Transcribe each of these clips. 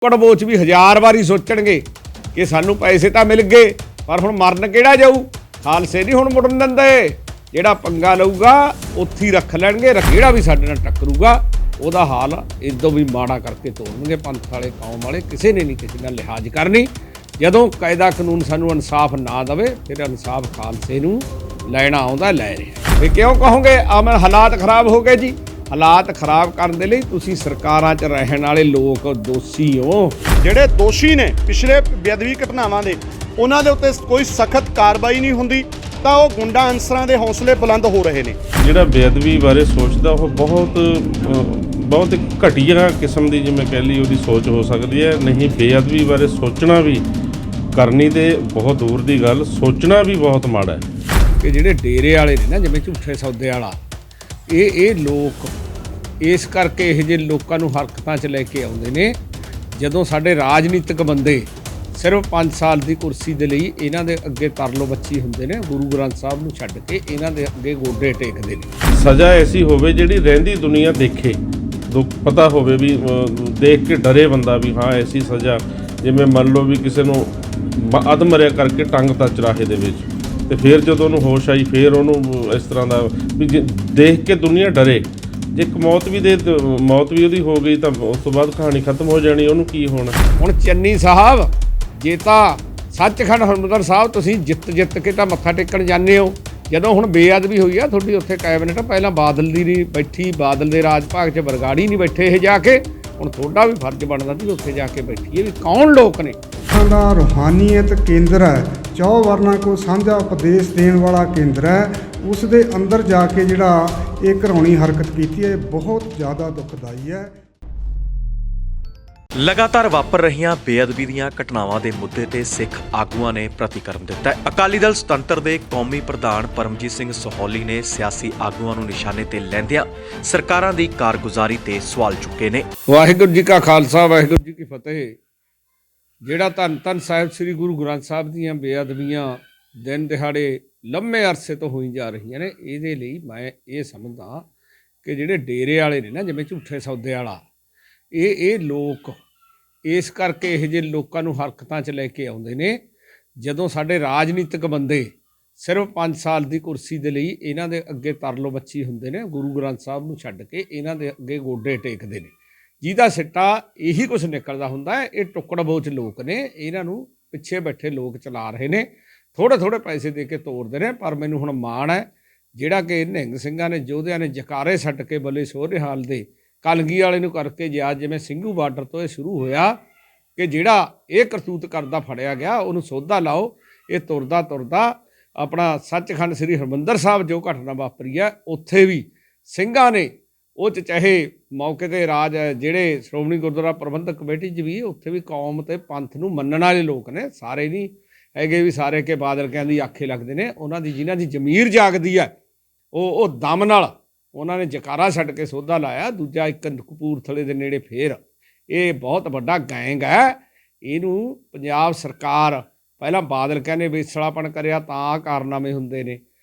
कड़बोच भी 1000 वारी सोचणगे कि सानू पैसे तो मिल गए पर हुण मरन किहड़ा जाऊ। खालसे नहीं हुण मुड़न दिंदे, जिहड़ा पंगा लऊगा उत्थे ही रख लैणगे, जिहड़ा भी साडे नाल टक्करूगा ਉਹਦਾ हाल इदों भी माड़ा करके ਤੋਰਨਗੇ। पंथ वाले कौम वाले किसी ने नहीं किसी नाल लिहाज करनी। ਜਦੋਂ कायदा कानून सानू इंसाफ ना देवे फिर इंसाफ खालसे नूं ਲੈਣਾ ਆਉਂਦਾ ਲੈ ਰਿਹਾ। ਵੀ ਕਿਉਂ ਕਹੋਗੇ ਆਮਨ ਹਾਲਾਤ ਖਰਾਬ ਹੋ ਗਏ ਜੀ? ਹਾਲਾਤ ਖਰਾਬ ਕਰਨ ਦੇ ਲਈ ਤੁਸੀਂ ਸਰਕਾਰਾਂ 'ਚ ਰਹਿਣ ਵਾਲੇ ਲੋਕ ਦੋਸ਼ੀ ਹੋ। ਜਿਹੜੇ ਦੋਸ਼ੀ ਨੇ ਪਿਛਲੇ ਬੇਅਦਬੀ ਘਟਨਾਵਾਂ ਦੇ, ਉਹਨਾਂ ਦੇ ਉੱਤੇ ਕੋਈ ਸਖਤ ਕਾਰਵਾਈ ਨਹੀਂ ਹੁੰਦੀ ਤਾਂ ਉਹ ਗੁੰਡਾ ਅਨਸਰਾਂ ਦੇ ਹੌਸਲੇ ਬੁਲੰਦ ਹੋ ਰਹੇ ਨੇ। ਜਿਹੜਾ ਬੇਅਦਬੀ ਬਾਰੇ ਸੋਚਦਾ ਉਹ ਬਹੁਤ ਘਟੀਆ ਕਿਸਮ ਦੀ ਜਿਵੇਂ ਕਹਿ ਲਈ ਉਹਦੀ ਸੋਚ ਹੋ ਸਕਦੀ ਹੈ। ਨਹੀਂ, ਬੇਅਦਬੀ ਬਾਰੇ ਸੋਚਣਾ ਵੀ ਕਰਨੀ ਤੇ ਬਹੁਤ ਦੂਰ ਦੀ ਗੱਲ, ਸੋਚਣਾ ਵੀ ਬਹੁਤ ਮਾੜਾ ਹੈ। ਕਿ ਜਿਹੜੇ ਡੇਰੇ ਵਾਲੇ ਨੇ ਨਾ, ਜਿਵੇਂ ਝੂਠੇ ਸੌਦੇ ਵਾਲਾ, ਇਹ ਲੋਕ ਇਸ ਕਰਕੇ ਇਹੋ ਜਿਹੇ ਲੋਕਾਂ ਨੂੰ ਹਰਕਤਾਂ 'ਚ ਲੈ ਕੇ ਆਉਂਦੇ ਨੇ। ਜਦੋਂ ਸਾਡੇ ਰਾਜਨੀਤਿਕ ਬੰਦੇ ਸਿਰਫ 5 ਸਾਲ ਦੀ ਕੁਰਸੀ ਦੇ ਲਈ ਇਹਨਾਂ ਦੇ ਅੱਗੇ ਤਰਲੋ ਬੱਚੀ ਹੁੰਦੇ ਨੇ, ਗੁਰੂ ਗ੍ਰੰਥ ਸਾਹਿਬ ਨੂੰ ਛੱਡ ਕੇ ਇਹਨਾਂ ਦੇ ਅੱਗੇ ਗੋਡੇ ਟੇਕਦੇ ਨੇ। ਸਜ਼ਾ ਐਸੀ ਹੋਵੇ ਜਿਹੜੀ ਰਹਿੰਦੀ ਦੁਨੀਆ ਦੇਖੇ, ਪਤਾ ਹੋਵੇ ਵੀ ਦੇਖ ਕੇ ਡਰੇ ਬੰਦਾ ਵੀ ਹਾਂ ਐਸੀ ਸਜ਼ਾ। ਜਿਵੇਂ ਮੰਨ ਲਓ ਵੀ ਕਿਸੇ ਨੂੰ ਅਧਮਰਿਆ ਕਰਕੇ ਟੰਗਤਾ ਚਰਾਹੇ ਦੇ ਵਿੱਚ, ਤੇ ਫਿਰ ਜਦੋਂ ਉਹਨੂੰ ਹੋਸ਼ ਆਈ ਫਿਰ ਉਹਨੂੰ ਇਸ ਤਰ੍ਹਾਂ ਦਾ ਵੀ ਦੇਖ ਕੇ ਦੁਨੀਆ ਡਰੇ। ਜੇ ਇੱਕ ਮੌਤ ਵੀ ਉਹਦੀ ਹੋ ਗਈ ਤਾਂ ਉਸ ਤੋਂ ਬਾਅਦ ਕਹਾਣੀ ਖਤਮ ਹੋ ਜਾਣੀ, ਉਹਨੂੰ ਕੀ ਹੋਣਾ। ਹੁਣ ਚੰਨੀ ਸਾਹਿਬ, ਜੇ ਤਾਂ ਸੱਚਖੰਡ ਹਰਿਮੰਦਰ ਸਾਹਿਬ ਤੁਸੀਂ ਜਿੱਤ ਕੇ ਤਾਂ ਮੱਥਾ ਟੇਕਣ ਜਾਂਦੇ ਹੋ, ਜਦੋਂ ਹੁਣ ਬੇਅਦਬੀ ਹੋਈ ਆ ਤੁਹਾਡੀ ਉੱਥੇ ਕੈਬਨਿਟ ਪਹਿਲਾਂ ਬਾਦਲ ਦੀ ਨਹੀਂ ਬੈਠੀ, ਬਾਦਲ ਦੇ ਰਾਜ ਭਾਗ 'ਚ ਬਰਗਾੜੀ ਨਹੀਂ ਬੈਠੇ ਇਹ ਜਾ ਕੇ, ਹੁਣ ਤੁਹਾਡਾ ਵੀ ਫਰਜ਼ ਬਣਦਾ ਵੀ ਉੱਥੇ ਜਾ ਕੇ ਬੈਠੀਏ ਵੀ ਕੌਣ ਲੋਕ ਨੇ। ਦਾ ਰੂਹਾਨੀਅਤ ਕੇਂਦਰ ਹੈ, ਚੌ ਵਰਨਾ ਕੋ ਸਾਂਝਾ ਉਪਦੇਸ਼ ਦੇਣ ਵਾਲਾ ਕੇਂਦਰ ਹੈ। ਉਸ ਦੇ ਅੰਦਰ ਜਾ ਕੇ ਜਿਹੜਾ ਇਹ ਘਰਾਉਣੀ ਹਰਕਤ ਕੀਤੀ ਹੈ ਬਹੁਤ ਜ਼ਿਆਦਾ ਦੁਖਦਾਈ ਹੈ। ਲਗਾਤਾਰ ਵਾਪਰ ਰਹੀਆਂ ਬੇਅਦਬੀ ਦੀਆਂ ਘਟਨਾਵਾਂ ਦੇ ਮੁੱਦੇ ਤੇ ਸਿੱਖ ਆਗੂਆਂ ਨੇ ਪ੍ਰਤੀਕਰਮ ਦਿੱਤਾ ਹੈ। ਅਕਾਲੀ ਦਲ ਸੁਤੰਤਰ ਦੇ ਕੌਮੀ ਪ੍ਰਧਾਨ ਪਰਮਜੀਤ ਸਿੰਘ ਸੋਹੋਲੀ ਨੇ ਸਿਆਸੀ ਆਗੂਆਂ ਨੂੰ ਨਿਸ਼ਾਨੇ ਤੇ ਲੈਂਦਿਆਂ ਸਰਕਾਰਾਂ ਦੀ ਕਾਰਗੁਜ਼ਾਰੀ ਤੇ ਸਵਾਲ ਚੁੱਕੇ ਨੇ। ਵਾਹਿਗੁਰੂ ਜੀ ਕਾ ਖਾਲਸਾ, ਵਾਹਿਗੁਰੂ ਜੀ ਕੀ ਫਤਿਹ। ਜਿਹੜਾ ਧੰਨ ਸਾਹਿਬ ਸ੍ਰੀ ਗੁਰੂ ਗ੍ਰੰਥ ਸਾਹਿਬ ਦੀਆਂ ਬੇਅਦਬੀਆਂ ਦਿਨ ਦਿਹਾੜੇ ਲੰਮੇ ਅਰਸੇ ਤੋਂ ਹੋਈ ਜਾ ਰਹੀਆਂ ਨੇ, ਇਹਦੇ ਲਈ ਮੈਂ ਇਹ ਸਮਝਦਾ ਕਿ ਜਿਹੜੇ ਡੇਰੇ ਵਾਲੇ ਨੇ ਨਾ, ਜਿਵੇਂ ਝੂਠੇ ਸੌਦੇ ਵਾਲਾ, ਇਹ ਲੋਕ ਇਸ ਕਰਕੇ ਇਹੋ ਜਿਹੇ ਲੋਕਾਂ ਨੂੰ ਹਰਕਤਾਂ 'ਚ ਲੈ ਕੇ ਆਉਂਦੇ ਨੇ। ਜਦੋਂ ਸਾਡੇ ਰਾਜਨੀਤਿਕ ਬੰਦੇ ਸਿਰਫ 5 ਸਾਲ ਦੀ ਕੁਰਸੀ ਦੇ ਲਈ ਇਹਨਾਂ ਦੇ ਅੱਗੇ ਤਰਲੋ ਬੱਚੀ ਹੁੰਦੇ ਨੇ, ਗੁਰੂ ਗ੍ਰੰਥ ਸਾਹਿਬ ਨੂੰ ਛੱਡ ਕੇ ਇਹਨਾਂ ਦੇ ਅੱਗੇ ਗੋਡੇ ਟੇਕਦੇ ਨੇ, ਜਿਹਦਾ ਸਿੱਟਾ ਇਹੀ ਕੁਛ ਨਿਕਲਦਾ ਹੁੰਦਾ ਹੈ। ਇਹ ਟੁੱਕੜ ਬੋਚ ਲੋਕ ਨੇ, ਇਹਨਾਂ ਨੂੰ ਪਿੱਛੇ ਬੈਠੇ ਲੋਕ ਚਲਾ ਰਹੇ ਨੇ, ਥੋੜ੍ਹੇ ਪੈਸੇ ਦੇ ਕੇ ਤੋਰਦੇ ਨੇ। ਪਰ ਮੈਨੂੰ ਹੁਣ ਮਾਣ ਹੈ ਜਿਹੜਾ ਕਿ ਨਿਹੰਗ ਸਿੰਘਾਂ ਨੇ, ਯੋਧਿਆਂ ਨੇ ਜਕਾਰੇ ਛੱਡ ਕੇ ਬੱਲੇ ਸੋਹਰਿਹਾਲ ਦੇ ਕਲਗੀ ਵਾਲੇ ਨੂੰ ਕਰਕੇ ਗਿਆ। ਜਿਵੇਂ ਸਿੰਘੂ ਬਾਰਡਰ ਤੋਂ ਇਹ ਸ਼ੁਰੂ ਹੋਇਆ ਕਿ ਜਿਹੜਾ ਇਹ ਕਰਤੂਤ ਕਰਦਾ ਫੜਿਆ ਗਿਆ ਉਹਨੂੰ ਸੋਧਾ ਲਾਓ। ਇਹ ਤੁਰਦਾ ਆਪਣਾ ਸੱਚਖੰਡ ਸ੍ਰੀ ਹਰਿਮੰਦਰ ਸਾਹਿਬ ਜੋ ਘਟਨਾ ਵਾਪਰੀ ਹੈ, ਉੱਥੇ ਵੀ ਸਿੰਘਾਂ ਨੇ ਉਹ 'ਚ ਚਾਹੇ ਮੌਕੇ 'ਤੇ ਰਾਜ ਜਿਹੜੇ ਸ਼੍ਰੋਮਣੀ ਗੁਰਦੁਆਰਾ ਪ੍ਰਬੰਧਕ ਕਮੇਟੀ 'ਚ ਵੀ, ਉੱਥੇ ਵੀ ਕੌਮ ਅਤੇ ਪੰਥ ਨੂੰ ਮੰਨਣ ਵਾਲੇ ਲੋਕ ਨੇ, ਸਾਰੇ ਨਹੀਂ ਹੈਗੇ ਵੀ ਸਾਰੇ ਕੇ ਬਾਦਲ ਕਹਿੰਦੀ ਆਖੇ ਲੱਗਦੇ ਨੇ। ਉਹਨਾਂ ਦੀ ਜਿਨ੍ਹਾਂ ਦੀ ਜ਼ਮੀਰ ਜਾਗਦੀ ਹੈ ਉਹ ਦਮ ਨਾਲ ਉਹਨਾਂ ਨੇ ਜਕਾਰਾ ਛੱਡ ਕੇ ਸੋਧਾ ਲਾਇਆ। ਦੂਜਾ ਇੱਕ ਕਪੂਰਥਲੇ ਦੇ ਨੇੜੇ ਫੇਰ ਇਹ ਬਹੁਤ ਵੱਡਾ ਗੈਂਗ ਹੈ। ਇਹਨੂੰ ਪੰਜਾਬ ਸਰਕਾਰ ਪਹਿਲਾਂ ਬਾਦਲ ਕਹਿੰਦੇ ਵੇਸਲਾਪਣ ਕਰਿਆ ਤਾਂ ਕਾਰਨਾਮੇ ਹੁੰਦੇ ਨੇ,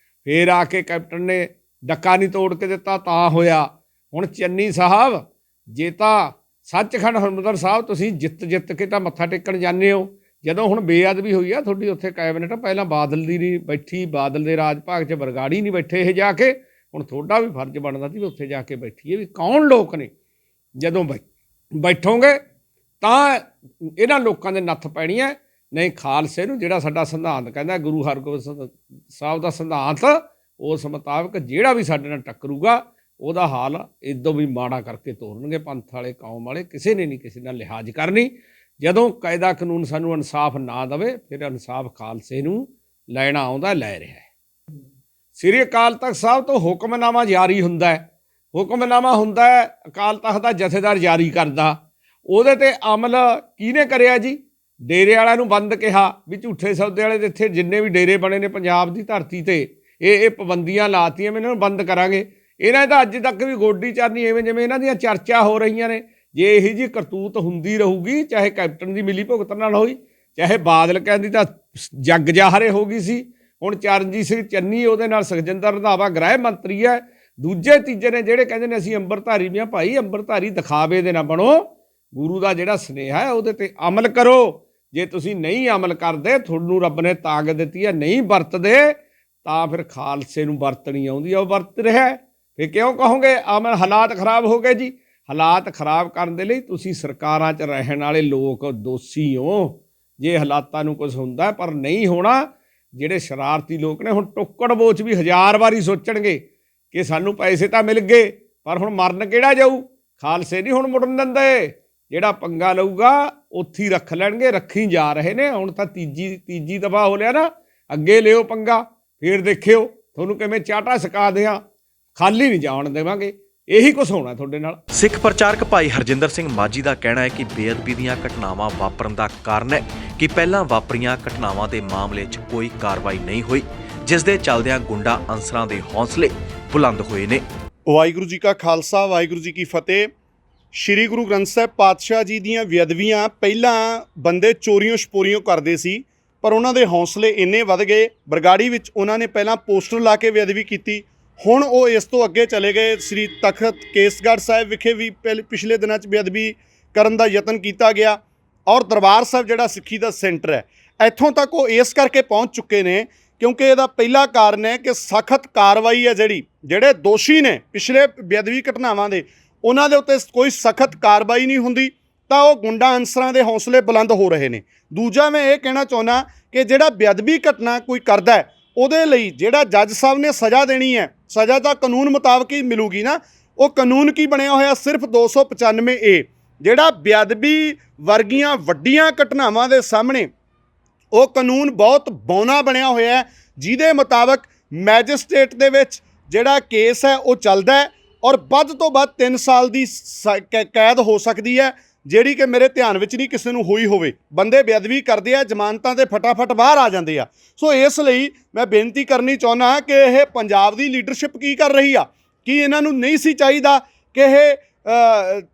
ਫੇਰ ਆ ਕੇ ਕੈਪਟਨ ਨੇ ਡੱਕਾ ਨਹੀਂ ਤੋੜ ਕੇ ਦਿੱਤਾ ਤਾਂ ਹੋਇਆ। ਹੁਣ ਚੰਨੀ ਸਾਹਿਬ, ਜੇ ਤਾਂ ਸੱਚਖੰਡ ਹਰਿਮੰਦਰ ਸਾਹਿਬ ਤੁਸੀਂ ਜਿੱਤ ਕੇ ਤਾਂ ਮੱਥਾ ਟੇਕਣ ਜਾਂਦੇ ਹੋ, ਜਦੋਂ ਹੁਣ ਬੇਅਦਬੀ ਹੋਈ ਆ ਤੁਹਾਡੀ ਉੱਥੇ ਕੈਬਨਿਟ ਪਹਿਲਾਂ ਬਾਦਲ ਦੀ ਨਹੀਂ ਬੈਠੀ, ਬਾਦਲ ਦੇ ਰਾਜ ਭਾਗ 'ਚ ਬਰਗਾੜੀ ਨਹੀਂ ਬੈਠੇ ਇਹ ਜਾ ਕੇ, ਹੁਣ ਤੁਹਾਡਾ ਵੀ ਫਰਜ਼ ਬਣਦਾ ਸੀ ਵੀ ਉੱਥੇ ਜਾ ਕੇ ਬੈਠੀਏ ਵੀ ਕੌਣ ਲੋਕ ਨੇ। ਜਦੋਂ ਬੈਠੋਗੇ ਤਾਂ ਇਹਨਾਂ ਲੋਕਾਂ ਦੇ ਨੱਥ ਪੈਣੀ ਹੈ। ਨਹੀਂ, ਖਾਲਸੇ ਨੂੰ ਜਿਹੜਾ ਸਾਡਾ ਸਿਧਾਂਤ ਕਹਿੰਦਾ ਗੁਰੂ ਹਰਗੋਬਿੰਦ ਸਾਹਿਬ ਦਾ ਸਿਧਾਂਤ, ਉਸ ਮੁਤਾਬਕ ਜਿਹੜਾ ਵੀ ਸਾਡੇ ਨਾਲ ਟੱਕਰੂਗਾ ਉਹਦਾ ਹਾਲ ਇਦੋਂ ਵੀ ਮਾੜਾ ਕਰਕੇ ਤੋਰਨਗੇ। ਪੰਥ ਵਾਲੇ ਕੌਮ ਵਾਲੇ ਕਿਸੇ ਨੇ ਨਹੀਂ ਕਿਸੇ ਨਾਲ ਲਿਹਾਜ ਕਰਨੀ। ਜਦੋਂ ਕਾਇਦਾ ਕਾਨੂੰਨ ਸਾਨੂੰ ਇਨਸਾਫ ਨਾ ਦੇਵੇ ਫਿਰ ਇਨਸਾਫ ਖਾਲਸੇ ਨੂੰ ਲੈਣਾ ਆਉਂਦਾ ਲੈ ਰਿਹਾ ਹੈ। ਸ੍ਰੀ ਅਕਾਲ ਤਖਤ ਸਾਹਿਬ ਤੋਂ ਹੁਕਮਨਾਮਾ ਜਾਰੀ ਹੁੰਦਾ ਹੈ, ਹੁਕਮਨਾਮਾ ਹੁੰਦਾ ਹੈ ਅਕਾਲ ਤਖਤ ਦਾ ਜਥੇਦਾਰ ਜਾਰੀ ਕਰਦਾ। ਉਹਦੇ 'ਤੇ ਅਮਲ ਕਿਹਨੇ ਕਰਿਆ ਜੀ? ਡੇਰੇ ਵਾਲਿਆਂ ਨੂੰ ਬੰਦ ਕਿਹਾ ਵੀ ਝੂਠੇ ਸੌਦੇ ਵਾਲੇ ਦੇ ਇੱਥੇ ਜਿੰਨੇ ਵੀ ਡੇਰੇ ਬਣੇ ਨੇ ਪੰਜਾਬ ਦੀ ਧਰਤੀ 'ਤੇ ਇਹ ਪਾਬੰਦੀਆਂ ਲਾਤੀਆਂ, ਇਹਨਾਂ ਨੂੰ ਬੰਦ ਕਰਾਂਗੇ। ਇਹਨਾਂ ਦਾ ਅੱਜ ਤੱਕ ਵੀ ਗੋਡੀ ਚਾਰਨੀ ਐਵੇਂ ਜਿਵੇਂ ਇਹਨਾਂ ਦੀਆਂ ਚਰਚਾ ਹੋ ਰਹੀਆਂ ਨੇ। ਜੇ ਇਹੀ ਜਿਹੀ ਕਰਤੂਤ ਹੁੰਦੀ ਰਹੂਗੀ, ਚਾਹੇ ਕੈਪਟਨ ਦੀ ਮਿਲੀ ਭੁਗਤ ਨਾਲ ਹੋਈ, ਚਾਹੇ ਬਾਦਲ ਕਹਿੰਦੀ ਤਾਂ ਜੱਗ ਜਾਹਰੇ ਹੋ ਗਈ ਸੀ। ਹੁਣ ਚਰਨਜੀਤ ਸਿੰਘ ਚੰਨੀ ਉਹਦੇ ਨਾਲ ਸੁਖਜਿੰਦਰ ਰੰਧਾਵਾ ਗ੍ਰਹਿ ਮੰਤਰੀ ਹੈ। ਦੂਜੇ ਤੀਜੇ ਨੇ ਜਿਹੜੇ ਕਹਿੰਦੇ ਨੇ ਅਸੀਂ ਅੰਮ੍ਰਿਤਧਾਰੀ ਵੀ ਹਾਂ। ਭਾਈ ਅੰਮ੍ਰਿਤਧਾਰੀ ਦਿਖਾਵੇ ਦੇ ਨਾ ਬਣੋ, ਗੁਰੂ ਦਾ ਜਿਹੜਾ ਸੁਨੇਹਾ ਹੈ ਉਹਦੇ ਤੇ ਅਮਲ ਕਰੋ। ਜੇ ਤੁਸੀਂ ਨਹੀਂ ਅਮਲ ਕਰਦੇ, ਤੁਹਾਨੂੰ ਰੱਬ ਨੇ ਤਾਕਤ ਦਿੱਤੀ ਹੈ, ਨਹੀਂ ਵਰਤਦੇ, ਤਾਂ ਫਿਰ ਖਾਲਸੇ ਨੂੰ ਵਰਤਣੀ ਆਉਂਦੀ ਆ, ਉਹ ਵਰਤ ਰਿਹਾ। ਫਿਰ ਕਿਉਂ ਕਹੋਗੇ ਅਮਲ ਹਾਲਾਤ ਖਰਾਬ ਹੋ ਗਏ ਜੀ? ਹਾਲਾਤ ਖਰਾਬ ਕਰਨ ਦੇ ਲਈ ਤੁਸੀਂ ਸਰਕਾਰਾਂ 'ਚ ਰਹਿਣ ਵਾਲੇ ਲੋਕ ਦੋਸ਼ੀ ਹੋ। ਜੇ ਹਾਲਾਤਾਂ ਨੂੰ ਕੁਝ ਹੁੰਦਾ, ਪਰ ਨਹੀਂ ਹੋਣਾ। ਜਿਹੜੇ ਸ਼ਰਾਰਤੀ ਲੋਕ ਨੇ ਹੁਣ ਟੁੱਕੜ ਬੋਚ ਵੀ 1000 ਵਾਰੀ ਸੋਚਣਗੇ ਕਿ ਸਾਨੂੰ ਪੈਸੇ ਤਾਂ ਮਿਲ ਗਏ, ਪਰ ਹੁਣ ਮਰਨ ਕਿਹੜਾ ਜਾਊ? ਖਾਲਸੇ ਨਹੀਂ ਹੁਣ ਮੁੜਨ ਦਿੰਦੇ। ਜਿਹੜਾ ਪੰਗਾ ਲਊਗਾ ਉੱਥੇ ਹੀ ਰੱਖ ਲੈਣਗੇ, ਰੱਖੀ ਜਾ ਰਹੇ ਨੇ। ਹੁਣ ਤਾਂ ਤੀਜੀ ਦਫਾ ਹੋ ਲਿਆ ਨਾ, ਅੱਗੇ ਲਿਓ ਪੰਗਾ, ਫੇਰ ਦੇਖਿਓ ਤੁਹਾਨੂੰ ਕਿਵੇਂ ਚਾਟਾ ਸਿਖਾ ਦਿਆਂ, ਖਾਲੀ ਨਹੀਂ ਜਾਣ ਦੇਵਾਂਗੇ। ਇਹੀ ਕੁਝ ਹੋਣਾ ਤੁਹਾਡੇ ਨਾਲ। ਸਿੱਖ ਪ੍ਰਚਾਰਕ ਭਾਈ ਹਰਜਿੰਦਰ ਸਿੰਘ ਮਾਝੀ ਦਾ ਕਹਿਣਾ ਹੈ ਕਿ ਬੇਅਦਬੀ ਦੀਆਂ ਘਟਨਾਵਾਂ ਵਾਪਰਨ ਦਾ ਕਾਰਨ ਹੈ ਕਿ ਪਹਿਲਾਂ ਵਾਪਰੀਆਂ ਘਟਨਾਵਾਂ ਦੇ ਮਾਮਲੇ 'ਚ ਕੋਈ ਕਾਰਵਾਈ ਨਹੀਂ ਹੋਈ, ਜਿਸ ਦੇ ਚੱਲਦਿਆਂ ਗੁੰਡਾ ਅਨਸਰਾਂ ਦੇ ਹੌਸਲੇ ਬੁਲੰਦ ਹੋਏ ਨੇ। ਵਾਹਿਗੁਰੂ ਜੀ ਕਾ ਖਾਲਸਾ, ਵਾਹਿਗੁਰੂ ਜੀ ਕੀ ਫਤਿਹ। ਸ਼੍ਰੀ ਗੁਰੂ ਗ੍ਰੰਥ ਸਾਹਿਬ ਪਾਤਸ਼ਾਹ ਜੀ ਦੀਆਂ ਬੇਅਦਬੀਆਂ ਪਹਿਲਾਂ ਬੰਦੇ ਚੋਰੀਆਂ ਛਪੋਰੀਆਂ ਕਰਦੇ ਸੀ, ਪਰ ਉਹਨਾਂ ਦੇ ਹੌਸਲੇ ਇੰਨੇ ਵੱਧ ਗਏ। ਬਰਗਾੜੀ ਵਿੱਚ ਉਹਨਾਂ ਨੇ ਪਹਿਲਾਂ ਪੋਸਟਰ ਲਾ ਕੇ ਬੇਅਦਬੀ ਕੀਤੀ, ਹੁਣ ਉਹ ਇਸ ਤੋਂ ਅੱਗੇ ਚਲੇ ਗਏ। ਸ੍ਰੀ ਤਖਤ ਕੇਸਗੜ੍ਹ ਸਾਹਿਬ ਵਿਖੇ ਵੀ ਪਿਛਲੇ ਦਿਨਾਂ 'ਚ ਬੇਅਦਬੀ ਕਰਨ ਦਾ ਯਤਨ ਕੀਤਾ ਗਿਆ, ਔਰ ਦਰਬਾਰ ਸਾਹਿਬ ਜਿਹੜਾ ਸਿੱਖੀ ਦਾ ਸੈਂਟਰ ਹੈ, ਇੱਥੋਂ ਤੱਕ ਉਹ ਇਸ ਕਰਕੇ ਪਹੁੰਚ ਚੁੱਕੇ ਨੇ ਕਿਉਂਕਿ ਇਹਦਾ ਪਹਿਲਾ ਕਾਰਨ ਹੈ ਕਿ ਸਖਤ ਕਾਰਵਾਈ ਹੈ। ਜਿਹੜੇ ਦੋਸ਼ੀ ਨੇ ਪਿਛਲੇ ਬੇਅਦਬੀ ਘਟਨਾਵਾਂ ਦੇ, ਉਹਨਾਂ ਦੇ ਉੱਤੇ ਕੋਈ ਸਖਤ ਕਾਰਵਾਈ ਨਹੀਂ ਹੁੰਦੀ, ਤਾਂ ਉਹ ਗੁੰਡਾ ਅਨਸਰਾਂ ਦੇ ਹੌਸਲੇ ਬੁਲੰਦ ਹੋ ਰਹੇ ਨੇ। ਦੂਜਾ ਮੈਂ ਇਹ ਕਹਿਣਾ ਚਾਹੁੰਦਾ ਕਿ ਜਿਹੜਾ ਬੇਅਦਬੀ ਘਟਨਾ ਕੋਈ ਕਰਦਾ ਹੈ, ਉਹਦੇ ਲਈ ਜਿਹੜਾ ਜੱਜ ਸਾਹਿਬ ਨੇ ਸਜ਼ਾ ਦੇਣੀ ਹੈ, ਸਜ਼ਾ ਤਾਂ ਕਾਨੂੰਨ ਮੁਤਾਬਕ ਹੀ ਮਿਲੂਗੀ ਨਾ। ਉਹ ਕਾਨੂੰਨ ਕੀ ਬਣਿਆ ਹੋਇਆ? ਸਿਰਫ 295A, ਜਿਹੜਾ ਬੇਅਦਬੀ ਵਰਗੀਆਂ ਵੱਡੀਆਂ ਘਟਨਾਵਾਂ ਦੇ ਸਾਹਮਣੇ ਉਹ ਕਾਨੂੰਨ ਬਹੁਤ ਬੌਨਾ ਬਣਿਆ ਹੋਇਆ ਹੈ, ਜਿਹਦੇ ਮੁਤਾਬਕ ਮੈਜਿਸਟ੍ਰੇਟ ਦੇ ਵਿੱਚ ਜਿਹੜਾ ਕੇਸ ਹੈ ਉਹ ਚੱਲਦਾ ਹੈ, ਔਰ ਵੱਧ ਤੋਂ ਵੱਧ 3 ਸਾਲ ਦੀ ਕੈਦ ਹੋ ਸਕਦੀ ਹੈ, ਜਿਹੜੀ ਕਿ ਮੇਰੇ ਧਿਆਨ ਵਿੱਚ ਨਹੀਂ ਕਿਸੇ ਨੂੰ ਹੋਈ ਹੋਵੇ। ਬੰਦੇ ਬੇਅਦਬੀ ਕਰਦੇ ਆ, ਜ਼ਮਾਨਤਾਂ ਤੇ ਫਟਾਫਟ ਬਾਹਰ ਆ ਜਾਂਦੇ ਆ। ਸੋ ਇਸ ਲਈ ਮੈਂ ਬੇਨਤੀ ਕਰਨੀ ਚਾਹੁੰਦਾ ਕਿ ਇਹ ਪੰਜਾਬ ਦੀ ਲੀਡਰਸ਼ਿਪ ਕੀ ਕਰ ਰਹੀ ਆ? ਕੀ ਇਹਨਾਂ ਨੂੰ ਨਹੀਂ ਸੀ ਚਾਹੀਦਾ ਕਿ ਇਹ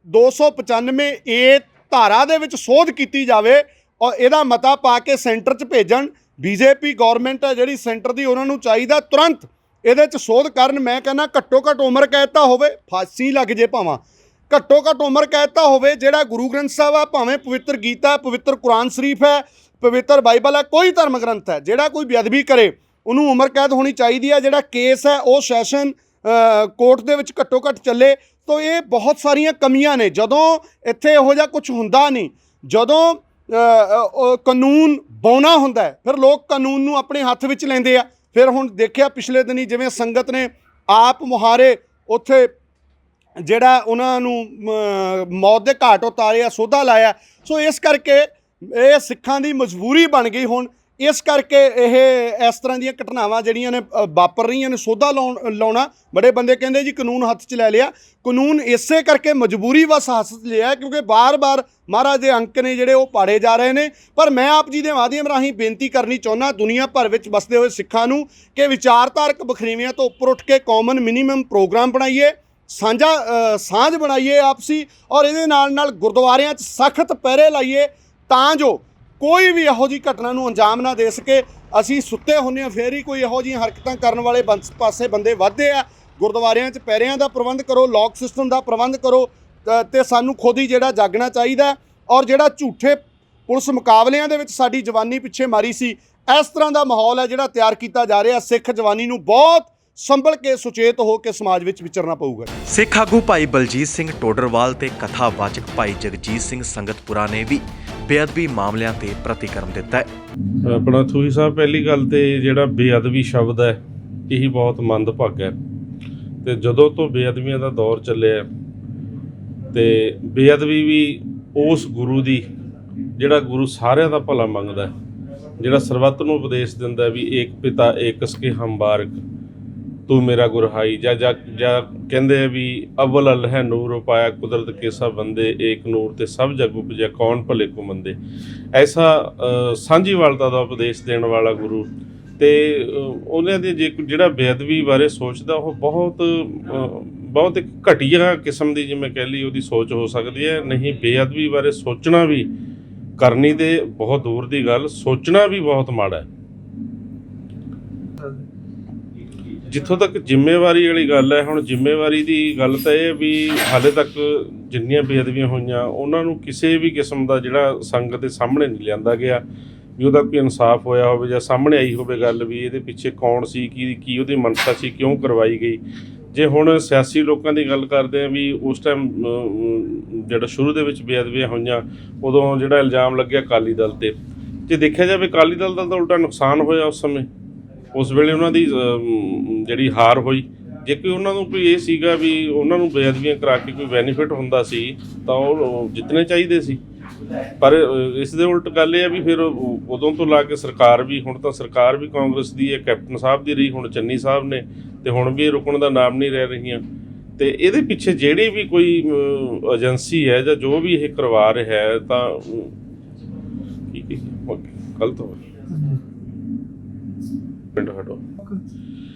295A ਧਾਰਾ ਦੇ ਵਿੱਚ ਸੋਧ ਕੀਤੀ ਜਾਵੇ ਔਰ ਇਹਦਾ ਮਤਾ ਪਾ ਕੇ ਸੈਂਟਰ 'ਚ ਭੇਜਣ? ਬੀਜੇਪੀ ਗੌਰਮੈਂਟ ਹੈ ਜਿਹੜੀ ਸੈਂਟਰ ਦੀ, ਉਹਨਾਂ ਨੂੰ ਚਾਹੀਦਾ ਤੁਰੰਤ ਇਹਦੇ 'ਚ ਸੋਧ ਕਰਨ। ਮੈਂ ਕਹਿੰਦਾ ਘੱਟੋ ਘੱਟ ਉਮਰ ਕੈਦ ਤਾਂ ਹੋਵੇ, ਫਾਂਸੀ ਲੱਗ ਜੇ ਭਾਵਾਂ, ਘੱਟੋ ਘੱਟ ਉਮਰ ਕੈਦ ਤਾਂ ਹੋਵੇ। ਜਿਹੜਾ ਗੁਰੂ ਗ੍ਰੰਥ ਸਾਹਿਬ ਆ, ਭਾਵੇਂ ਪਵਿੱਤਰ ਗੀਤਾ, ਪਵਿੱਤਰ ਕੁਰਾਨ ਸ਼ਰੀਫ ਹੈ, ਪਵਿੱਤਰ ਬਾਈਬਲ ਹੈ, ਕੋਈ ਧਰਮ ਗ੍ਰੰਥ ਹੈ, ਜਿਹੜਾ ਕੋਈ ਬੇਅਦਬੀ ਕਰੇ ਉਹਨੂੰ ਉਮਰ ਕੈਦ ਹੋਣੀ ਚਾਹੀਦੀ ਹੈ। ਜਿਹੜਾ ਕੇਸ ਹੈ ਉਹ ਸੈਸ਼ਨ ਕੋਰਟ ਦੇ ਵਿੱਚ ਘੱਟੋ ਘੱਟ ਚੱਲੇ। ਤਾਂ ਇਹ ਬਹੁਤ ਸਾਰੀਆਂ ਕਮੀਆਂ ਨੇ। ਜਦੋਂ ਇੱਥੇ ਇਹੋ ਜਿਹਾ ਕੁਝ ਹੁੰਦਾ ਨਹੀਂ, ਜਦੋਂ ਕਾਨੂੰਨ ਬੌਨਾ ਹੁੰਦਾ ਹੈ, ਫਿਰ ਲੋਕ ਕਾਨੂੰਨ ਨੂੰ ਆਪਣੇ ਹੱਥ ਵਿੱਚ ਲੈਂਦੇ ਆ। ਫਿਰ ਹੁਣ ਦੇਖਿਆ ਪਿਛਲੇ ਦਿਨੀ ਜਿਵੇਂ ਸੰਗਤ ਨੇ ਆਪ ਮੁਹਾਰੇ ਉੱਥੇ ਜਿਹੜਾ ਉਹਨਾਂ ਨੂੰ ਮੌਤ ਦੇ ਘਾਟ ਉਤਾਰਿਆ, ਸੋਧਾ ਲਾਇਆ। ਸੋ ਇਸ ਕਰਕੇ ਇਹ ਸਿੱਖਾਂ ਦੀ ਮਜਬੂਰੀ ਬਣ ਗਈ ਹੁਣ। ਇਸ ਕਰਕੇ ਇਹ ਇਸ ਤਰ੍ਹਾਂ ਦੀਆਂ ਘਟਨਾਵਾਂ ਜਿਹੜੀਆਂ ਨੇ ਵਾਪਰ ਰਹੀਆਂ ਨੇ, ਸੋਧਾ ਲਾਉਣਾ। ਬੜੇ ਬੰਦੇ ਕਹਿੰਦੇ ਜੀ ਕਾਨੂੰਨ ਹੱਥ 'ਚ ਲੈ ਲਿਆ। ਕਾਨੂੰਨ ਇਸੇ ਕਰਕੇ ਮਜਬੂਰੀ ਵਸ ਹੱਥ 'ਚ ਲਿਆ ਕਿਉਂਕਿ ਬਾਰ-ਬਾਰ ਮਹਾਰਾਜ ਦੇ ਅੰਕ ਨੇ ਜਿਹੜੇ ਉਹ ਪਾੜੇ ਜਾ ਰਹੇ ਨੇ। ਪਰ ਮੈਂ ਆਪ ਜੀ ਦੇ ਮਾਧਿਅਮ ਰਾਹੀਂ ਬੇਨਤੀ ਕਰਨੀ ਚਾਹੁੰਦਾ ਦੁਨੀਆ ਭਰ ਵਿੱਚ ਵਸਦੇ ਹੋਏ ਸਿੱਖਾਂ ਨੂੰ ਕਿ ਵਿਚਾਰਧਾਰਕ ਬਖਰੇਵਿਆਂ ਤੋਂ ਉੱਪਰ ਉੱਠ ਕੇ ਕਾਮਨ ਮਿਨੀਮਮ ਪ੍ਰੋਗਰਾਮ ਬਣਾਈਏ, ਸਾਂਝ ਬਣਾਈਏ ਆਪਸੀ, ਔਰ ਇਹਦੇ ਨਾਲ ਗੁਰਦੁਆਰਿਆਂ 'ਚ ਸਖਤ ਪਹਿਰੇ ਲਾਈਏ ਤਾਂ ਜੋ ਕੋਈ ਵੀ ਇਹੋ ਜਿਹੀ ਘਟਨਾ ਨੂੰ ਅੰਜਾਮ ਨਾ ਦੇ ਸਕੇ। ਅਸੀਂ ਸੁੱਤੇ ਹੁੰਦੇ ਹਾਂ ਫੇਰ ਹੀ ਕੋਈ ਇਹੋ ਜਿਹੀਆਂ ਹਰਕਤਾਂ ਕਰਨ ਵਾਲੇ ਪਾਸੇ ਬੰਦੇ ਵੱਧਦੇ ਆ। ਗੁਰਦੁਆਰਿਆਂ 'ਚ ਪਹਿਰਿਆਂ ਦਾ ਪ੍ਰਬੰਧ ਕਰੋ, ਲੌਕ ਸਿਸਟਮ ਦਾ ਪ੍ਰਬੰਧ ਕਰੋ, ਤੇ ਸਾਨੂੰ ਖੁਦ ਹੀ ਜਿਹੜਾ ਜਾਗਣਾ ਚਾਹੀਦਾ। ਔਰ ਜਿਹੜਾ ਝੂਠੇ ਪੁਲਿਸ ਮੁਕਾਬਲਿਆਂ ਦੇ ਵਿੱਚ ਸਾਡੀ ਜਵਾਨੀ ਪਿੱਛੇ ਮਾਰੀ ਸੀ, ਇਸ ਤਰ੍ਹਾਂ ਦਾ ਮਾਹੌਲ ਹੈ ਜਿਹੜਾ ਤਿਆਰ ਕੀਤਾ ਜਾ ਰਿਹਾ। ਸਿੱਖ ਜਵਾਨੀ ਨੂੰ ਬਹੁਤ ਸੰਭਲ ਕੇ ਸੁਚੇਤ ਹੋ ਕੇ ਸਮਾਜ ਵਿੱਚ ਵਿਚਰਨਾ ਪਊਗਾ। ਸਿੱਖ ਆਗੂ ਭਾਈ ਬਲਜੀਤ ਸਿੰਘ ਟੋਡਰਵਾਲ ਤੇ ਕਥਾਵਾਚਕ ਭਾਈ ਜਗਜੀਤ ਸਿੰਘ ਸੰਗਤਪੁਰਾ ਨੇ ਵੀ ਬੇਅਦਬੀ ਮਾਮਲਿਆਂ ਤੇ ਪ੍ਰਤੀਕਰਮ ਦਿੱਤਾ ਹੈ। ਆਪਣਾ ਥੂਹੀ ਸਾਹਿਬ, ਪਹਿਲੀ ਗੱਲ ਤੇ ਜਿਹੜਾ ਬੇਅਦਬੀ ਸ਼ਬਦ ਹੈ ਇਹੀ ਬਹੁਤ ਮੰਦਭਾਗਾ ਹੈ। ਤੇ ਜਦੋਂ ਤੋਂ ਬੇਅਦਬੀਆਂ ਦਾ ਦੌਰ ਚੱਲਿਆ ਤੇ ਬੇਅਦਬੀ ਵੀ ਉਸ ਗੁਰੂ ਦੀ ਜਿਹੜਾ ਗੁਰੂ ਸਾਰਿਆਂ ਦਾ ਭਲਾ ਮੰਗਦਾ, ਜਿਹੜਾ ਸਰਬੱਤ ਨੂੰ ਉਪਦੇਸ਼ ਦਿੰਦਾ ਵੀ ਏਕ ਪਿਤਾ ਏਕਸ ਕੇ ਹਮ ਬਾਰਕ ਤੂੰ ਮੇਰਾ ਗੁਰਹਾਈ, ਜਾਂ ਕਹਿੰਦੇ ਆ ਵੀ ਅਵਲ ਅਲਹ ਨੂਰ ਉਪਾਇਆ ਕੁਦਰਤ ਕੇ ਸਭ ਬੰਦੇ ਏਕ ਨੂਰ ਤੇ ਸਭ ਜਗ ਉਪਜਿਆ ਕੌਣ ਭਲੇ ਕੋ ਮੰਦੇ। ਐਸਾ ਸਾਂਝੀਵਾਲਤਾ ਦਾ ਉਪਦੇਸ਼ ਦੇਣ ਵਾਲਾ ਗੁਰੂ। ਤੇ ਉਹਨਾਂ ਦੇ ਜਿਹੜਾ ਬੇਅਦਬੀ ਬਾਰੇ ਸੋਚਦਾ ਉਹ ਬਹੁਤ ਇੱਕ ਘਟੀਆ ਕਿਸਮ ਦੀ, ਜਿਵੇਂ ਕਹਿ ਲਈ, ਉਹਦੀ ਸੋਚ ਹੋ ਸਕਦੀ ਹੈ। ਨਹੀਂ, ਬੇਅਦਬੀ ਬਾਰੇ ਸੋਚਣਾ ਵੀ, ਕਰਨੀ ਤੇ ਬਹੁਤ ਦੂਰ ਦੀ ਗੱਲ, ਸੋਚਣਾ ਵੀ ਬਹੁਤ ਮਾੜਾ ਹੈ। ਜਿੱਥੋਂ ਤੱਕ ਜ਼ਿੰਮੇਵਾਰੀ ਵਾਲੀ ਗੱਲ ਹੈ, ਹੁਣ ਜ਼ਿੰਮੇਵਾਰੀ ਦੀ ਗੱਲ ਤਾਂ ਇਹ ਵੀ ਹਾਲੇ ਤੱਕ ਜਿੰਨੀਆਂ ਬੇਅਦਬੀਆਂ ਹੋਈਆਂ ਉਹਨਾਂ ਨੂੰ ਕਿਸੇ ਵੀ ਕਿਸਮ ਦਾ ਜਿਹੜਾ ਸੰਗਤ ਦੇ ਸਾਹਮਣੇ ਨਹੀਂ ਲਿਆਂਦਾ ਗਿਆ ਵੀ ਉਹਦਾ ਕੋਈ ਇਨਸਾਫ ਹੋਇਆ ਹੋਵੇ ਜਾਂ ਸਾਹਮਣੇ ਆਈ ਹੋਵੇ ਗੱਲ ਵੀ ਇਹਦੇ ਪਿੱਛੇ ਕੌਣ ਸੀ, ਕੀ ਉਹਦੀ ਮਨਸ਼ਾ ਸੀ, ਕਿਉਂ ਕਰਵਾਈ ਗਈ। ਜੇ ਹੁਣ ਸਿਆਸੀ ਲੋਕਾਂ ਦੀ ਗੱਲ ਕਰਦੇ ਆ ਵੀ ਉਸ ਟਾਈਮ ਜਿਹੜਾ ਸ਼ੁਰੂ ਦੇ ਵਿੱਚ ਬੇਅਦਬੀਆਂ ਹੋਈਆਂ ਉਦੋਂ ਜਿਹੜਾ ਇਲਜ਼ਾਮ ਲੱਗਿਆ ਅਕਾਲੀ ਦਲ ਤੇ, ਜੇ ਦੇਖਿਆ ਜਾਵੇ ਅਕਾਲੀ ਦਲ ਦਾ ਤਾਂ ਉਲਟਾ ਨੁਕਸਾਨ ਹੋਇਆ ਉਸ ਸਮੇਂ। ਉਸ ਵੇਲੇ ਉਹਨਾਂ ਦੀ ਜਿਹੜੀ ਹਾਰ ਹੋਈ। ਜੇ ਕੋਈ ਉਹਨਾਂ ਨੂੰ ਕੋਈ ਇਹ ਸੀਗਾ ਵੀ ਉਹਨਾਂ ਨੂੰ ਬੇਅਦਬੀਆਂ ਕਰਾ ਕੇ ਕੋਈ ਬੈਨੀਫਿਟ ਹੁੰਦਾ ਸੀ ਤਾਂ ਉਹ ਜਿੱਤਣੇ ਚਾਹੀਦੇ ਸੀ। ਪਰ ਇਸ ਦੇ ਉਲਟ ਗੱਲ ਇਹ ਆ ਵੀ ਫਿਰ ਉਦੋਂ ਤੋਂ ਲਾ ਕੇ ਸਰਕਾਰ ਵੀ, ਹੁਣ ਤਾਂ ਸਰਕਾਰ ਵੀ ਕਾਂਗਰਸ ਦੀ ਹੈ, ਕੈਪਟਨ ਸਾਹਿਬ ਦੀ ਰਹੀ, ਹੁਣ ਚੰਨੀ ਸਾਹਿਬ ਨੇ, ਤੇ ਹੁਣ ਵੀ ਇਹ ਰੁਕਣ ਦਾ ਨਾਮ ਨਹੀਂ ਲੈ ਰਹੀਆਂ। ਤੇ ਇਹਦੇ ਪਿੱਛੇ ਜਿਹੜੀ ਵੀ ਕੋਈ ਏਜੰਸੀ ਹੈ ਜਾਂ ਜੋ ਵੀ ਇਹ ਕਰਵਾ ਰਿਹਾ ਹੈ ਤਾਂ ਠੀਕ ਹੈ, ਗਲਤ ਹੋ ਪਿੰਡ ਹਟੋ।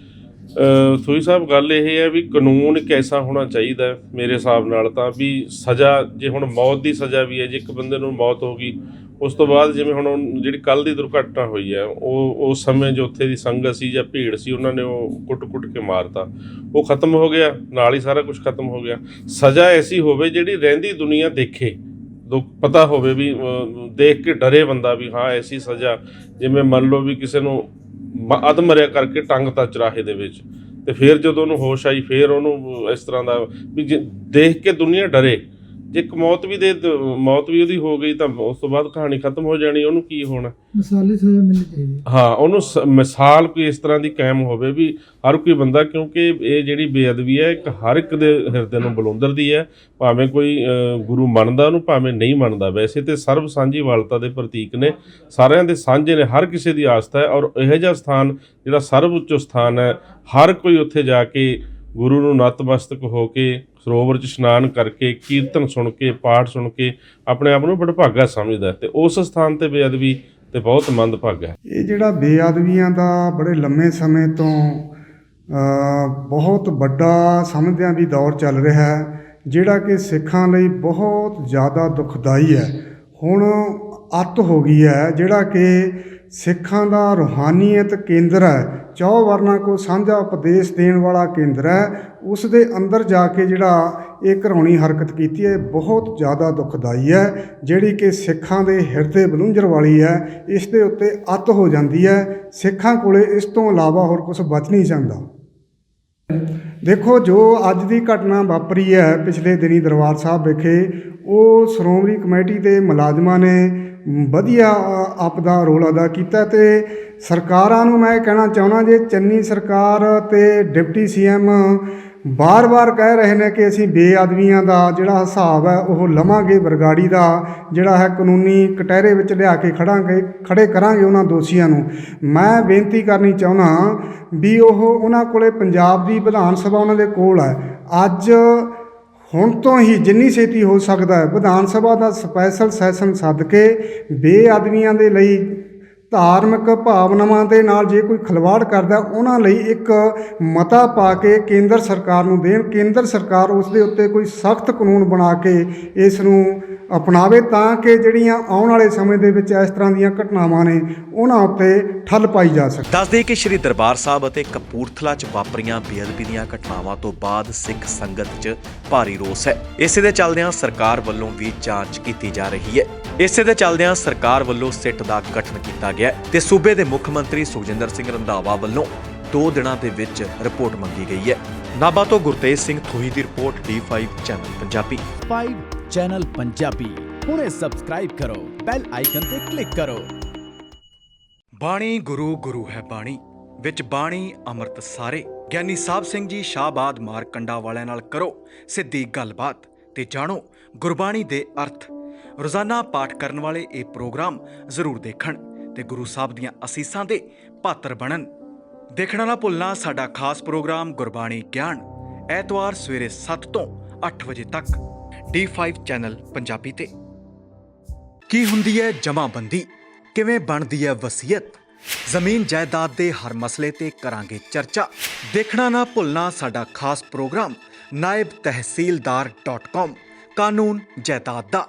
ਸੋਈ ਸਾਹਿਬ ਗੱਲ ਇਹ ਹੈ ਵੀ ਕਾਨੂੰਨ ਇੱਕ ਐਸਾ ਹੋਣਾ ਚਾਹੀਦਾ ਮੇਰੇ ਹਿਸਾਬ ਨਾਲ ਤਾਂ ਵੀ ਸਜ਼ਾ, ਜੇ ਹੁਣ ਮੌਤ ਦੀ ਸਜ਼ਾ ਵੀ ਹੈ, ਜੇ ਇੱਕ ਬੰਦੇ ਨੂੰ ਮੌਤ ਹੋ ਗਈ ਉਸ ਤੋਂ ਬਾਅਦ ਜਿਵੇਂ ਹੁਣ ਜਿਹੜੀ ਕੱਲ੍ਹ ਦੀ ਦੁਰਘਟਨਾ ਹੋਈ ਹੈ ਉਹ ਉਸ ਸਮੇਂ ਜੋ ਉੱਥੇ ਦੀ ਸੰਗਤ ਸੀ ਜਾਂ ਭੀੜ ਸੀ ਉਹਨਾਂ ਨੇ ਉਹ ਕੁੱਟ ਕੇ ਮਾਰਤਾ, ਉਹ ਖਤਮ ਹੋ ਗਿਆ, ਨਾਲ ਹੀ ਸਾਰਾ ਕੁਝ ਖਤਮ ਹੋ ਗਿਆ। ਸਜ਼ਾ ਐਸੀ ਹੋਵੇ ਜਿਹੜੀ ਰਹਿੰਦੀ ਦੁਨੀਆ ਦੇਖੇ, ਪਤਾ ਹੋਵੇ ਵੀ ਦੇਖ ਕੇ ਡਰੇ ਬੰਦਾ ਵੀ ਹਾਂ ਐਸੀ ਸਜ਼ਾ, ਜਿਵੇਂ ਮੰਨ ਲਓ ਵੀ ਕਿਸੇ ਨੂੰ ਅਧਮਰਿਆ ਕਰਕੇ ਟੰਗਤਾ ਚੁਰਾਹੇ ਦੇ ਵਿੱਚ, ਤੇ ਫਿਰ ਜਦੋਂ ਉਹਨੂੰ ਹੋਸ਼ ਆਈ ਫਿਰ ਉਹਨੂੰ ਇਸ ਤਰ੍ਹਾਂ ਦਾ ਵੀ ਦੇਖ ਕੇ ਦੁਨੀਆ ਡਰੇ। ਜੇ ਇੱਕ ਮੌਤ ਵੀ ਉਹਦੀ ਹੋ ਗਈ ਤਾਂ ਉਸ ਤੋਂ ਬਾਅਦ ਕਹਾਣੀ ਖਤਮ ਹੋ ਜਾਣੀ, ਉਹਨੂੰ ਕੀ ਹੋਣਾ, ਮਿਸਾਲੀ ਸਜ਼ਾ ਮਿਲਣੀ ਚਾਹੀਦੀ। ਹਾਂ, ਉਹਨੂੰ ਮਿਸਾਲ ਕੋਈ ਇਸ ਤਰ੍ਹਾਂ ਦੀ ਕਾਇਮ ਹੋਵੇ ਵੀ ਹਰ ਕੋਈ ਬੰਦਾ, ਕਿਉਂਕਿ ਇਹ ਜਿਹੜੀ ਬੇਅਦਬੀ ਹੈ ਇੱਕ ਹਰ ਇੱਕ ਦੇ ਹਿਰਦੇ ਨੂੰ ਬਲੁੰਦਰਦੀ ਹੈ, ਭਾਵੇਂ ਕੋਈ ਗੁਰੂ ਮੰਨਦਾ ਉਹਨੂੰ ਭਾਵੇਂ ਨਹੀਂ ਮੰਨਦਾ। ਵੈਸੇ ਤੇ ਸਰਬ ਸਾਂਝੀਵਾਲਤਾ ਦੇ ਪ੍ਰਤੀਕ ਨੇ, ਸਾਰਿਆਂ ਦੇ ਸਾਂਝੇ ਨੇ, ਹਰ ਕਿਸੇ ਦੀ ਆਸਥਾ ਹੈ। ਔਰ ਇਹੋ ਜਿਹਾ ਸਥਾਨ ਜਿਹੜਾ ਸਰਬ ਉੱਚ ਸਥਾਨ ਹੈ, ਹਰ ਕੋਈ ਉੱਥੇ ਜਾ ਕੇ ਗੁਰੂ ਨੂੰ ਨਤਮਸਤਕ ਹੋ ਕੇ ਸਰੋਵਰ 'ਚ ਇਸ਼ਨਾਨ ਕਰਕੇ ਕੀਰਤਨ ਸੁਣ ਕੇ ਪਾਠ ਸੁਣ ਕੇ ਆਪਣੇ ਆਪ ਨੂੰ ਵਡਭਾਗਾ ਸਮਝਦਾ, ਤੇ ਉਸ ਸਥਾਨ ਤੇ ਬੇਅਦਬੀ ਤੇ ਬਹੁਤ ਮੰਦਭਾਗਾ ਹੈ। ਇਹ ਜਿਹੜਾ ਬੇਅਦਬੀਆਂ ਦਾ ਬੜੇ ਲੰਮੇ ਸਮੇਂ ਤੋਂ ਬਹੁਤ ਵੱਡਾ ਸਮਝਦਿਆਂ ਵੀ ਦੌਰ ਚੱਲ ਰਿਹਾ ਹੈ, ਜਿਹੜਾ ਕਿ ਸਿੱਖਾਂ ਲਈ ਬਹੁਤ ਜ਼ਿਆਦਾ ਦੁਖਦਾਈ ਹੈ। ਹੁਣ ਅੱਤ ਹੋ ਗਈ ਹੈ, ਜਿਹੜਾ ਕਿ ਸਿੱਖਾਂ ਦਾ ਰੂਹਾਨੀਅਤ ਕੇਂਦਰ ਹੈ, ਚੌ ਵਰਨਾ ਕੋ ਸਾਂਝਾ ਉਪਦੇਸ਼ ਦੇਣ ਵਾਲਾ ਕੇਂਦਰ ਹੈ, ਉਸ ਦੇ ਅੰਦਰ ਜਾ ਕੇ ਜਿਹੜਾ ਇਹ ਘਰਾਉਣੀ ਹਰਕਤ ਕੀਤੀ ਹੈ ਬਹੁਤ ਜ਼ਿਆਦਾ ਦੁਖਦਾਈ ਹੈ, ਜਿਹੜੀ ਕਿ ਸਿੱਖਾਂ ਦੇ ਹਿਰਦੇ ਬਲੁੰਜਰ ਵਾਲੀ ਹੈ। ਇਸ ਦੇ ਉੱਤੇ ਅੱਤ ਹੋ ਜਾਂਦੀ ਹੈ। ਸਿੱਖਾਂ ਕੋਲੇ ਇਸ ਤੋਂ ਇਲਾਵਾ ਹੋਰ ਕੁਝ ਬਚ ਨਹੀਂ ਜਾਂਦਾ। ਦੇਖੋ, ਜੋ ਅੱਜ ਦੀ ਘਟਨਾ ਵਾਪਰੀ ਹੈ ਪਿਛਲੇ ਦਿਨੀ ਦਰਬਾਰ ਸਾਹਿਬ ਵਿਖੇ, ਉਹ ਸ਼੍ਰੋਮਣੀ ਕਮੇਟੀ ਦੇ ਮੁਲਾਜ਼ਮਾਂ ਨੇ ਵਧੀਆ ਆਪਦਾ ਰੋਲ ਅਦਾ ਕੀਤਾ, ਤੇ ਸਰਕਾਰਾਂ ਨੂੰ ਮੈਂ ਕਹਿਣਾ ਚਾਹੁੰਦਾ, ਜੇ ਚੰਨੀ ਸਰਕਾਰ ਤੇ ਡਿਪਟੀ ਸੀਐਮ ਬਾਰ-ਬਾਰ ਕਹਿ ਰਹੇ ਨੇ ਕਿ ਅਸੀਂ ਬੇਅਦਬੀਆਂ ਦਾ ਜਿਹੜਾ ਹਿਸਾਬ ਹੈ ਉਹ ਲਵਾਂਗੇ, ਬਰਗਾੜੀ ਦਾ ਜਿਹੜਾ ਹੈ ਕਾਨੂੰਨੀ ਕਟਹਿਰੇ ਵਿੱਚ ਲਿਆ ਕੇ ਖੜੇ ਕਰਾਂਗੇ ਉਹਨਾਂ ਦੋਸ਼ੀਆਂ ਨੂੰ, ਮੈਂ ਬੇਨਤੀ ਕਰਨੀ ਚਾਹੁੰਦਾ ਵੀ ਉਹਨਾਂ ਕੋਲੇ ਪੰਜਾਬ ਦੀ ਵਿਧਾਨ ਸਭਾ ਉਹਨਾਂ ਦੇ ਕੋਲ ਹੈ। ਅੱਜ ਹੁਣ ਤੋਂ ਹੀ ਜਿੰਨੀ ਛੇਤੀ ਹੋ ਸਕਦਾ ਹੈ ਵਿਧਾਨ ਸਭਾ ਦਾ ਸਪੈਸ਼ਲ ਸੈਸ਼ਨ ਸੱਦ ਕੇ ਬੇਅਦਬੀਆਂ ਦੇ ਲਈ, ਧਾਰਮਿਕ ਭਾਵਨਾਵਾਂ ਦੇ ਨਾਲ ਜੇ ਕੋਈ ਖਿਲਵਾੜ ਕਰਦਾ ਉਹਨਾਂ ਲਈ ਇੱਕ ਮਤਾ ਪਾ ਕੇ ਕੇਂਦਰ ਸਰਕਾਰ ਨੂੰ ਦੇਣ। ਕੇਂਦਰ ਸਰਕਾਰ ਉਸ ਦੇ ਉੱਤੇ ਕੋਈ ਸਖਤ ਕਾਨੂੰਨ ਬਣਾ ਕੇ ਇਸ ਨੂੰ ਅਪਣਾਵੇ, ਤਾਂ ਕਿ ਜਿਹੜੀਆਂ ਆਉਣ ਵਾਲੇ ਸਮੇਂ ਦੇ ਵਿੱਚ ਇਸ ਤਰ੍ਹਾਂ ਦੀਆਂ ਘਟਨਾਵਾਂ ਨੇ ਉਹਨਾਂ ਉੱਤੇ ਠੱਲ ਪਾਈ ਜਾ ਸਕੇ। ਦੱਸਦੇ ਕਿ ਸ਼੍ਰੀ ਦਰਬਾਰ ਸਾਹਿਬ ਅਤੇ ਕਪੂਰਥਲਾ 'ਚ ਵਾਪਰੀਆਂ ਬੇਅਦਬੀ ਦੀਆਂ ਘਟਨਾਵਾਂ ਤੋਂ ਬਾਅਦ ਸਿੱਖ ਸੰਗਤ 'ਚ ਭਾਰੀ ਰੋਸ ਹੈ। ਇਸੇ ਦੇ ਚੱਲਦਿਆਂ ਸਰਕਾਰ ਵੱਲੋਂ ਵੀ ਜਾਂਚ ਕੀਤੀ ਜਾ ਰਹੀ ਹੈ। ਇਸੇ ਦੇ ਚੱਲਦਿਆਂ ਸਰਕਾਰ ਵੱਲੋਂ ਸਿੱਟ ਦਾ ਗਠਨ ਕੀਤਾ ਗਿਆ ਤੇ ਸੂਬੇ ਦੇ ਮੁੱਖ ਮੰਤਰੀ ਸੁਖਜਿੰਦਰ ਸਿੰਘ ਰੰਧਾਵਾ ਵੱਲੋਂ 2 ਦਿਨਾਂ ਦੇ ਵਿੱਚ ਰਿਪੋਰਟ ਮੰਗੀ ਗਈ ਹੈ। ਨਾਭਾ ਤੋਂ ਗੁਰਤੇਜ ਸਿੰਘ ਥੋਹੀ ਦੀ report D5 channel Punjabi. 5 channel Punjabi ਹੁਣੇ ਸਬਸਕ੍ਰਾਈਬ ਕਰੋ, ਬੈਲ ਆਈਕਨ ਤੇ ਕਲਿੱਕ ਕਰੋ। ਬਾਣੀ ਗੁਰੂ ਗੁਰੂ ਹੈ ਬਾਣੀ, ਵਿੱਚ ਬਾਣੀ ਅੰਮ੍ਰਿਤ ਸਾਰੇ। ਗਿਆਨੀ ਸਾਹਿਬ ਸਿੰਘ ਜੀ ਸ਼ਾਹਬਾਦ ਮਾਰਕੰਡਾ ਵਾਲਿਆਂ ਨਾਲ ਕਰੋ ਸਿੱਧੀ ਗੱਲਬਾਤ ਤੇ ਜਾਣੋ ਗੁਰਬਾਣੀ ਦੇ ਅਰਥ। ਰੋਜ਼ਾਨਾ ਪਾਠ ਕਰਨ ਵਾਲੇ ਇਹ ਪ੍ਰੋਗਰਾਮ ਜ਼ਰੂਰ ਦੇਖਣ ਤੇ ਗੁਰੂ ਸਾਹਿਬ ਦੀਆਂ ਅਸੀਸਾਂ ਦੇ ਪਾਤਰ ਬਣਨ। ਦੇਖਣਾ ਨਾ ਭੁੱਲਣਾ ਸਾਡਾ ਖਾਸ ਪ੍ਰੋਗਰਾਮ ਗੁਰਬਾਣੀ ਗਿਆਨ, ਐਤਵਾਰ ਸਵੇਰੇ 7 ਤੋਂ 8 ਵਜੇ ਤੱਕ D5 ਚੈਨਲ ਪੰਜਾਬੀ ਤੇ। ਕੀ ਹੁੰਦੀ ਹੈ ਜਮਾਬੰਦੀ, ਕਿਵੇਂ ਬਣਦੀ ਹੈ ਵਸੀਅਤ, ਜ਼ਮੀਨ ਜਾਇਦਾਦ ਦੇ ਹਰ ਮਸਲੇ ਤੇ ਕਰਾਂਗੇ ਚਰਚਾ। ਦੇਖਣਾ ਨਾ ਭੁੱਲਣਾ ਸਾਡਾ ਖਾਸ ਪ੍ਰੋਗਰਾਮ naibtehsildar.com ਕਾਨੂੰਨ ਜਾਇਦਾਦ ਦਾ।